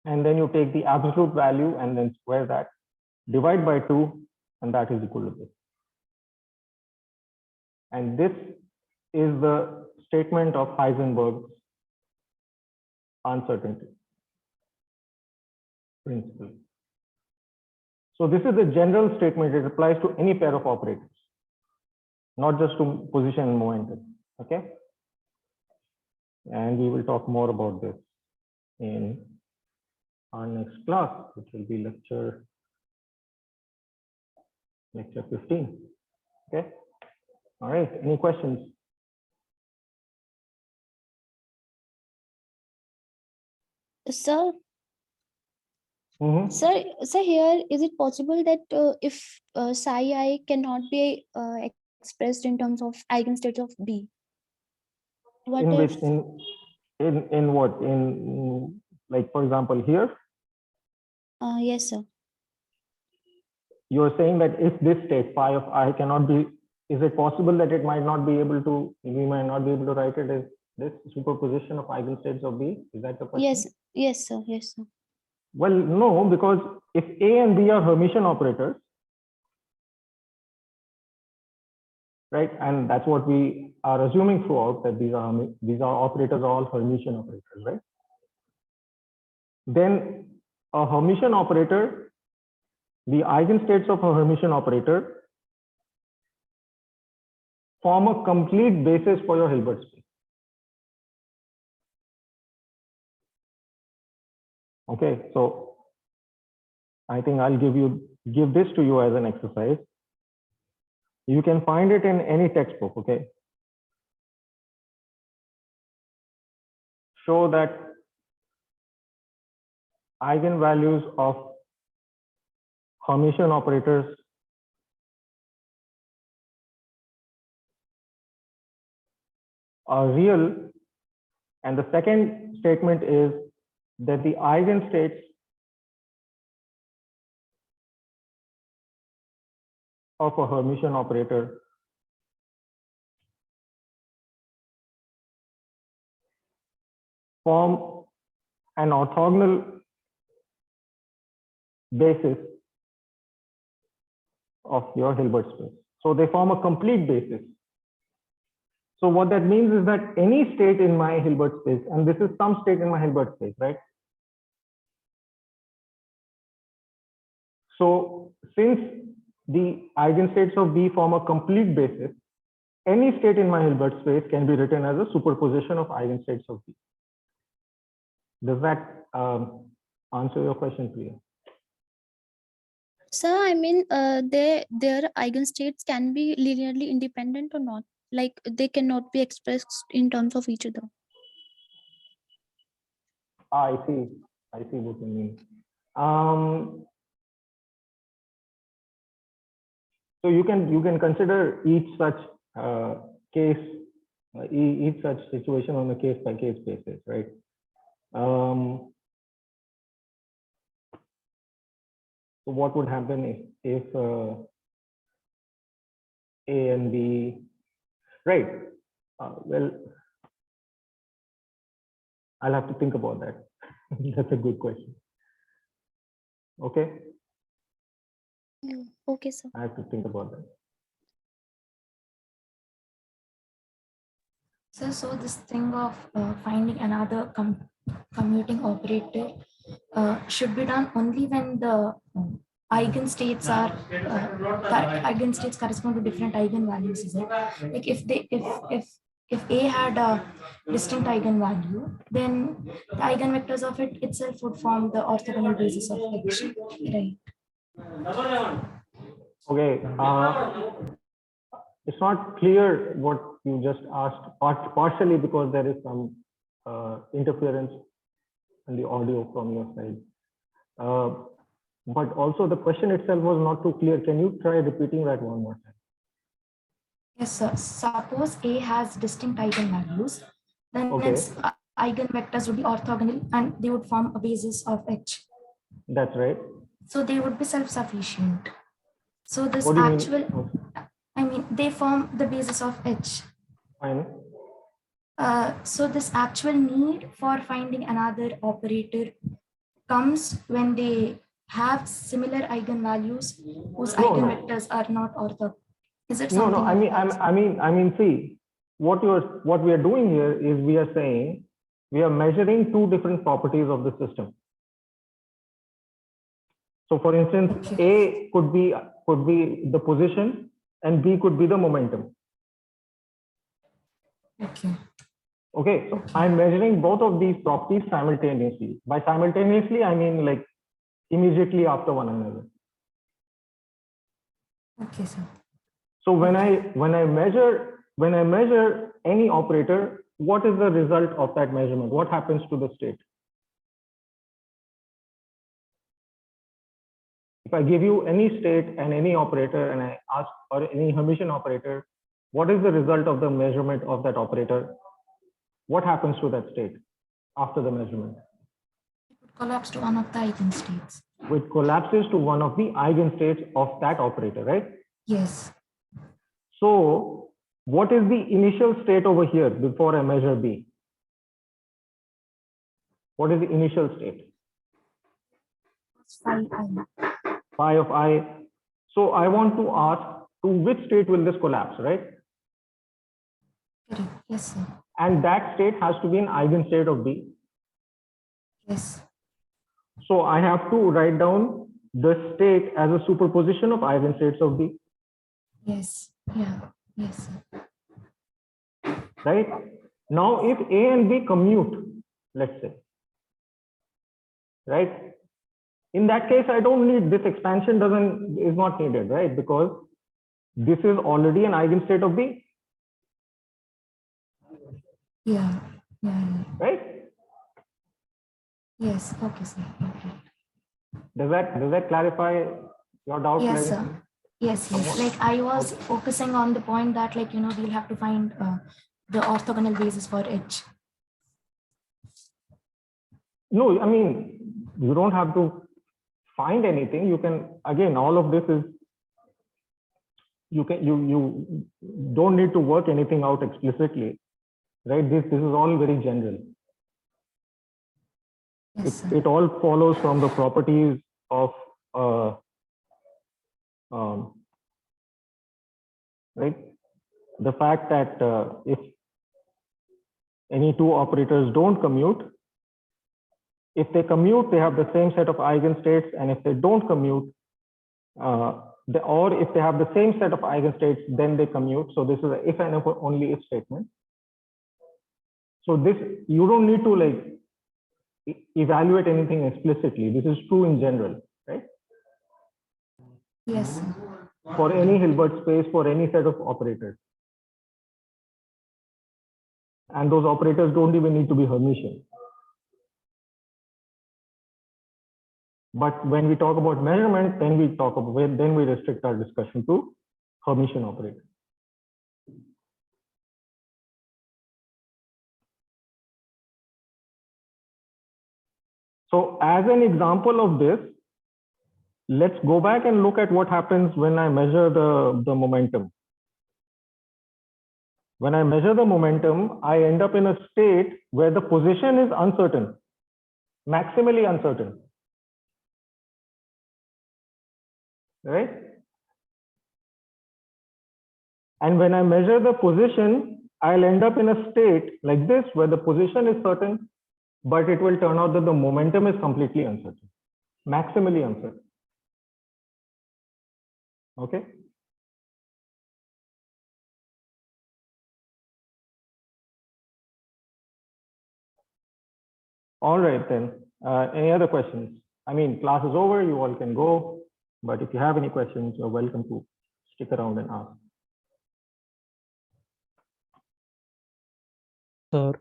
And then you take the absolute value and then square that, divide by 2, and that is equal to this. And this is the statement of Heisenberg's uncertainty principle. So this is the general statement. It applies to any pair of operators, not just to position and momentum. Okay. And we will talk more about this in our next class, which will be lecture 15. Okay. All right. Any questions? Sir, Mhm. sir, here is it possible that if psi I cannot be expressed in terms of eigenstate of B? What In if? which, in what? In, like, for example, here, Yes, sir. you're saying that if this state phi of I cannot be, is it possible that it might not be able to, we might not be able to write it as this superposition of eigenstates of B? Is that the question? Yes, yes, sir. Yes, sir. Well, no, because if A and B are Hermitian operators, right, and that's what we are assuming throughout, that these are operators are all Hermitian operators, right? Then a Hermitian operator, the eigenstates of a Hermitian operator form a complete basis for your Hilbert space. Okay, so I think I'll give this to you as an exercise. You can find it in any textbook. Okay, show that eigenvalues of Hermitian operators are real, and the second statement is that the eigenstates of a Hermitian operator form an orthogonal basis of your Hilbert space. So they form a complete basis. So what that means is that any state in my Hilbert space, and this is some state in my Hilbert space, right? So since the eigenstates of B form a complete basis, any state in my Hilbert space can be written as a superposition of eigenstates of B. Does that answer your question, Priya? Sir, I mean, their eigenstates can be linearly independent or not. Like they cannot be expressed in terms of each other. I see. I see what you mean. So you can consider each such case, each such situation on a case by case basis, right? So what would happen if A and B, right? Well, I'll have to think about that. That's a good question. Okay, Yeah. Okay, sir. I have to think about that. So this thing of finding another commuting operator should be done only when the eigenstates are eigenstates correspond to different eigenvalues, is it? Like if A had a distinct eigenvalue, then the eigenvectors of it itself would form the orthogonal basis of H, right? Okay, it's not clear what you just asked, partially because there is some interference in the audio from your side. But also the question itself was not too clear. Can you try repeating that one more time? Yes, sir. Suppose A has distinct eigenvalues, then Okay. its eigenvectors would be orthogonal and they would form a basis of H. That's right. So they would be self-sufficient. So this What do you actual, mean? I mean, they form the basis of H. Fine. So this actual need for finding another operator comes when they have similar eigenvalues whose No, no. eigenvectors are not orthogonal. Is it No, something? no. I mean, see, what we are doing here is we are saying we are measuring two different properties of the system. So, for instance, A could be the position, and B could be the momentum. Okay. Okay, so I'm measuring both of these properties simultaneously. By simultaneously, I mean like immediately after one another. Okay, sir. So when I measure any operator, what is the result of that measurement? What happens to the state? If I give you any state and any operator, and I ask, or any Hermitian operator, what is the result of the measurement of that operator? What happens to that state after the measurement? It would collapse to one of the eigenstates. It collapses to one of the eigenstates of that operator, right? Yes. So what is the initial state over here before I measure B? What is the initial state? Phi I. Phi of I. So I want to ask, to which state will this collapse, right? Correct. Yes, sir. And that state has to be an eigenstate of B. Yes. So I have to write down the state as a superposition of eigenstates of B, Yes. Yeah. Yes, sir. right? Now, if A and B commute, let's say, right? In that case, I don't need this expansion is not needed, right? Because this is already an eigenstate of B, Yeah. Yeah. right? Yes. Okay, sir. Okay. Does that clarify your doubt? Yes, Larry? sir. Yes, yes. Like I was focusing on the point that, like, we'll have to find the orthogonal basis for H. No, I mean, you don't have to find anything. You can, again, all of this is you don't need to work anything out explicitly, right? This is all very general. Yes, sir. It all follows from the properties of right, the fact that if any two operators don't commute, if they commute, they have the same set of eigenstates, and if they don't commute, or if they have the same set of eigenstates, then they commute. So this is a if and if only if statement. So this, you don't need to like evaluate anything explicitly. This is true in general, right? Yes, sir. For any Hilbert space, for any set of operators. And those operators don't even need to be Hermitian. But when we talk about measurement, then we restrict our discussion to Hermitian operators. So as an example of this, let's go back and look at what happens when I measure the momentum. When I measure the momentum, I end up in a state where the position is uncertain, maximally uncertain. Right? And when I measure the position, I'll end up in a state like this where the position is certain, but it will turn out that the momentum is completely uncertain, maximally uncertain. Okay. All right then. Any other questions? I mean, class is over, you all can go, but if you have any questions, you're welcome to stick around and ask. Sir.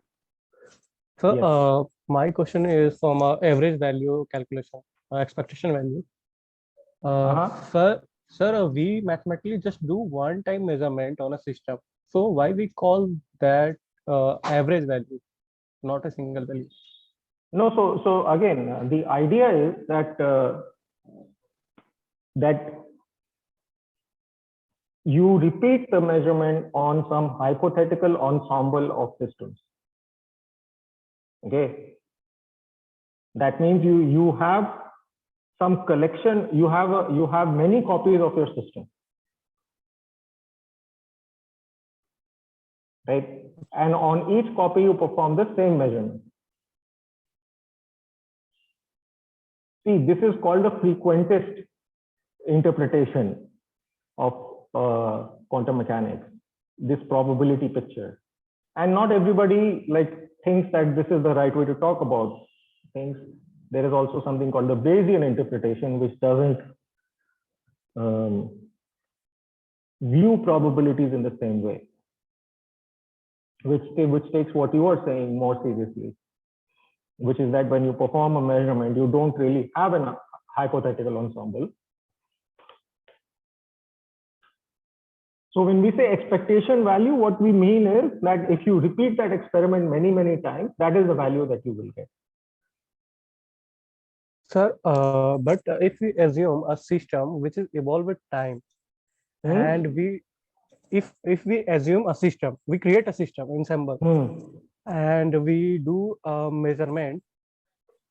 So Yes. my question is from average value calculation, expectation value. Sir, we mathematically just do one-time measurement on a system. So why we call that average value, not a single value? No, so again, the idea is that that you repeat the measurement on some hypothetical ensemble of systems. Okay, that means you have some collection. You have many copies of your system, right? And on each copy, you perform the same measurement. See, this is called the frequentist interpretation of quantum mechanics, this probability picture. And not everybody thinks that this is the right way to talk about things. There is also something called the Bayesian interpretation, which doesn't view probabilities in the same way, which takes what you are saying more seriously, which is that when you perform a measurement, you don't really have a hypothetical ensemble. So when we say expectation value, what we mean is that if you repeat that experiment many, many times, that is the value that you will get. Sir, but if we assume a system which is evolved with time, and if we assume a system, we create a system ensemble, and we do a measurement,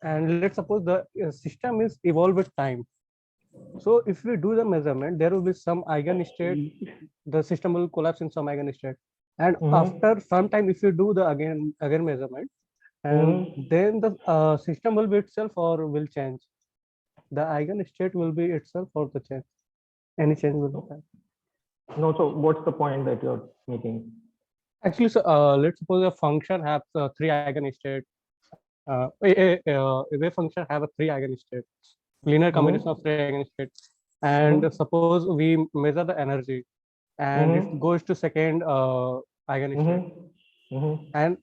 and let's suppose the system is evolved with time. So if we do the measurement, there will be some eigenstate, the system will collapse in some eigenstate. And after some time, if you do the again measurement, and then the system will be itself or will change. The eigenstate will be itself or the change. Any change will happen. No, so what's the point that you're making? Actually, so let's suppose a function has 3 eigenstates. A wave function have a 3 eigenstates. Linear combination of 3 eigenstates, and suppose we measure the energy, and it goes to second eigenstate, and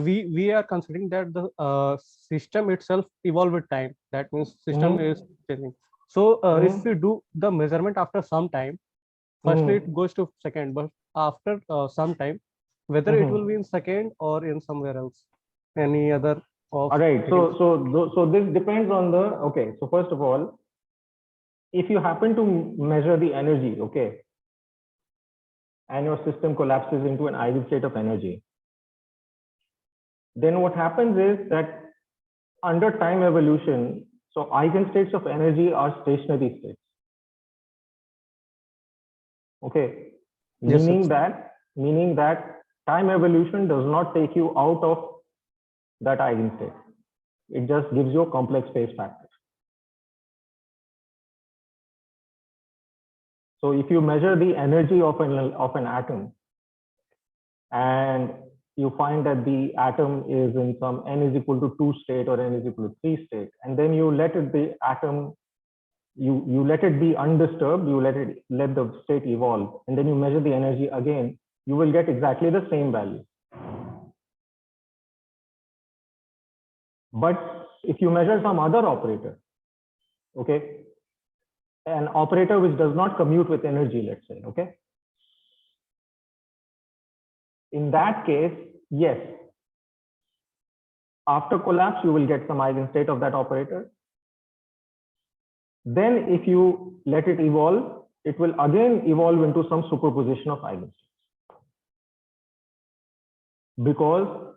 we are considering that the system itself evolved with time. That means system is changing. So if we do the measurement after some time, firstly it goes to second, but after some time, whether it will be in second or in somewhere else, any other. All right. So this depends on the, okay. So first of all, if you happen to measure the energy, okay, and your system collapses into an eigenstate of energy, then what happens is that under time evolution, so eigenstates of energy are stationary states. Okay, Yes, sir. meaning that time evolution does not take you out of that eigenstate. It just gives you a complex phase factor. So if you measure the energy of an atom and you find that the atom is in some n is equal to 2 state or n is equal to 3 state, and then you let it the atom you let it be undisturbed, you let the state evolve, and then you measure the energy again, you will get exactly the same value. But if you measure some other operator, okay, an operator which does not commute with energy, let's say, okay, in that case, yes, after collapse you will get some eigenstate of that operator. Then if you let it evolve, it will again evolve into some superposition of eigenstates, because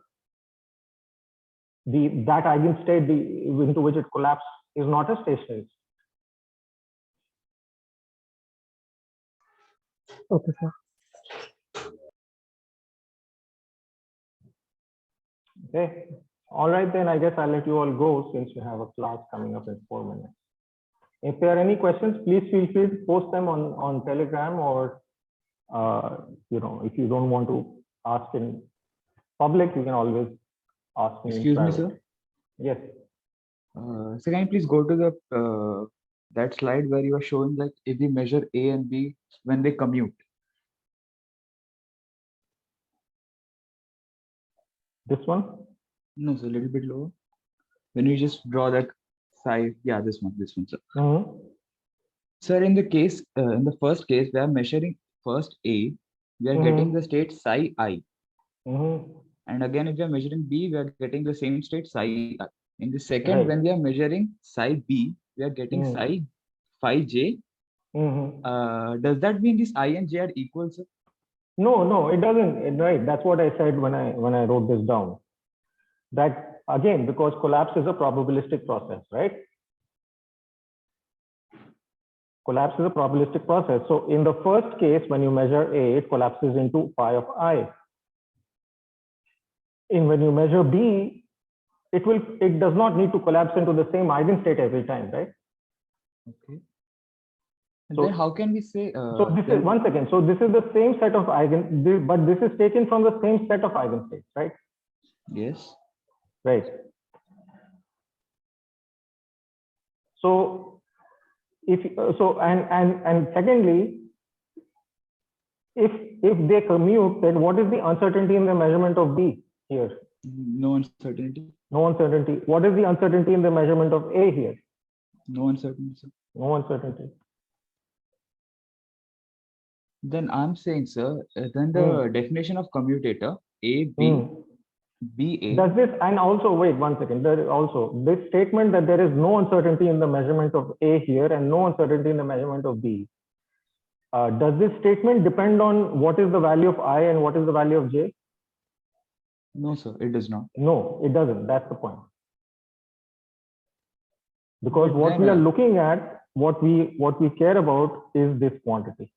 that eigenstate into which it collapses is not a stationary state. Okay, sir. Okay, all right, then I guess I'll let you all go since you have a class coming up in 4 minutes. If there are any questions, please feel free to post them on Telegram, or if you don't want to ask in public, you can always ask me. Excuse me, sir. Yes. So can you please go to the that slide where you are showing like if we measure A and B when they commute? This one? No, sir, a little bit lower. When you just draw that side, yeah, this one, sir. Mm-hmm. Sir, in the first case, we are measuring first A, we are getting the state psi I. Mm-hmm. And again, if we are measuring B, we are getting the same state psi I. In the second, Right. when we are measuring psi B, we are getting psi phi J. Does that mean this I and J are equal, sir? No, it doesn't. Right. That's what I said when I wrote this down. That again, because collapse is a probabilistic process, right? Collapse is a probabilistic process. So in the first case, when you measure A, it collapses into phi of I. When you measure B, it does not need to collapse into the same eigenstate every time, right? Okay. And So then how can we say? So this is 1 second. So this is the same set of but this is taken from the same set of eigenstates, right? Yes. Right. So and secondly, if they commute, then what is the uncertainty in the measurement of B here? No uncertainty. No uncertainty. What is the uncertainty in the measurement of A here? No uncertainty, sir. No uncertainty. Then I'm saying, sir, then the definition of commutator A, B, B, A. Does this, and also wait 1 second, there is also this statement that there is no uncertainty in the measurement of A here and no uncertainty in the measurement of B. Does this statement depend on what is the value of I and what is the value of J? No, sir, it does not. No, it doesn't. That's the point. Because But what then, we are looking at, what we care about is this quantity.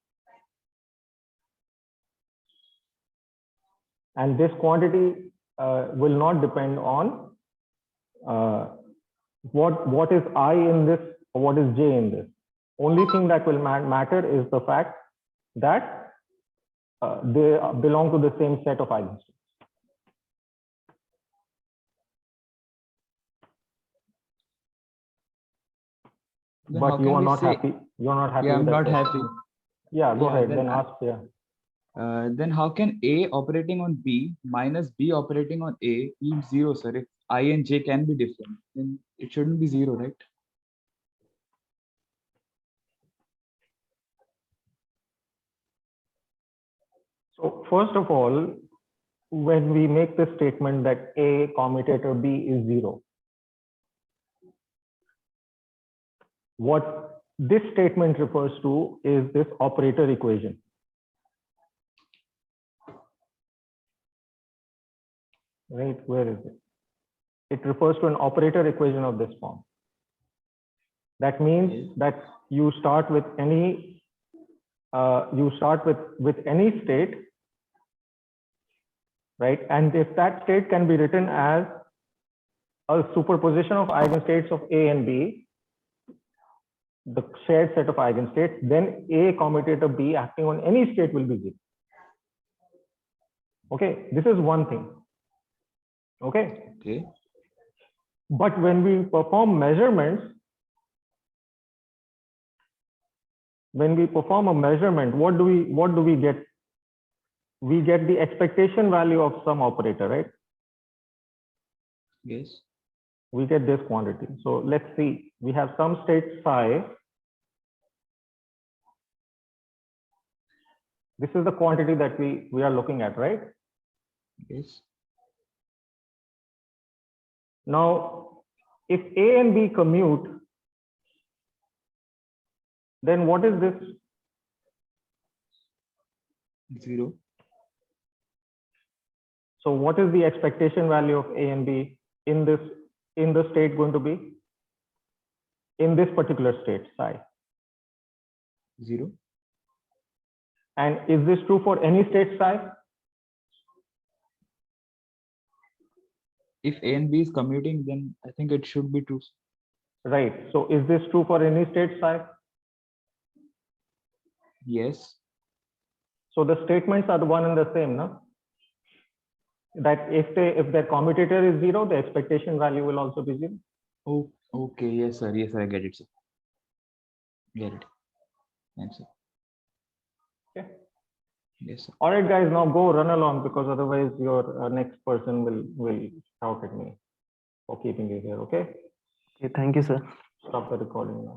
And this quantity will not depend on what is I in this or what is J in this. Only thing that will matter is the fact that they belong to the same set of eigenstates. then But how you can are we not say? happy. You are not happy. Yeah, I'm with that not question. happy. Yeah, go Yeah, ahead. then Then ask. Yeah. Then how can A operating on B minus B operating on A yield 0, sir? If I and J can be different, then it shouldn't be 0, right? So first of all, when we make the statement that A commutator B is 0, what this statement refers to is this operator equation. right? Where is it? It refers to an operator equation of this form. That means Yes. that you start with any any state, right? And if that state can be written as a superposition of eigenstates of A and B, the shared set of eigenstates, then A commutator B acting on any state will be 0. Okay, this is one thing. Okay, Okay. but when we perform measurements, when we perform a measurement, what do we get? We get the expectation value of some operator, right? Yes. We get this quantity. So let's see, we have some state psi. This is the quantity that we are looking at, right? Yes. Now, if A and B commute, then what is this? 0. So what is the expectation value of A and B in the state going to be? In this particular state, psi. 0. And is this true for any state psi? If A and B is commuting, then I think it should be true. Right. So is this true for any state psi? Yes. So the statements are the one and the same, no? That if their commutator is 0, the expectation value will also be 0. Oh, okay. Yes, sir. Yes, sir. I get it, sir. Get it. Thanks, sir. Okay. Yes, sir. All right, guys, now go run along, because otherwise your next person will shout at me for keeping you here. Okay. Okay, thank you, sir. Stop the recording now.